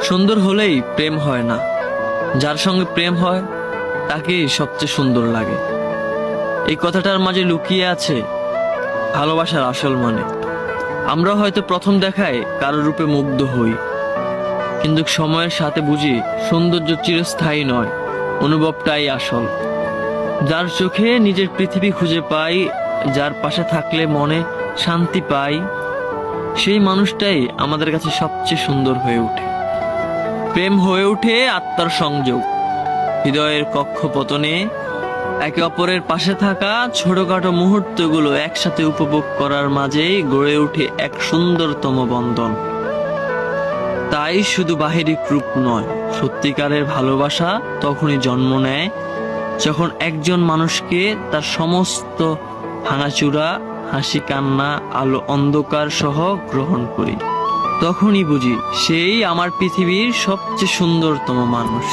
সুন্দর হলেই প্রেম হয় না, যার সঙ্গে প্রেম হয় তাকেই সবচেয়ে সুন্দর লাগে। এই কথাটার মাঝে লুকিয়ে আছে ভালোবাসার আসল মানে। আমরা হয়তো প্রথম দেখায় কারো রূপে মুগ্ধ হই, কিন্তু সময়ের সাথে বুঝি সৌন্দর্য চিরস্থায়ী নয়, অনুভবটাই আসল। যার চোখে নিজের পৃথিবী খুঁজে পাই, যার পাশে থাকলে মনে শান্তি পাই, সেই মানুষটাই আমাদের কাছে সবচেয়ে সুন্দর হয়ে ওঠে। প্রেম হয়ে ওঠে আত্মার সংযোগ, হৃদয়ের কক্ষপতনে একে অপরের পাশে থাকা ছোটখাটো মুহূর্তগুলো একসাথে উপভোগ করার মাঝেই গড়ে ওঠে এক সুন্দরতম বন্ধন। তাই শুধু বাহিরিক রূপ নয়, সত্যিকারের ভালোবাসা তখনই জন্ম নেয় যখন একজন মানুষকে তার সমস্ত ভাঙাচুরা, হাসি কান্না, আলো অন্ধকার সহ গ্রহণ করি। তখনই বুঝি সেই আমার পৃথিবীর সবচেয়ে সুন্দরতম মানুষ।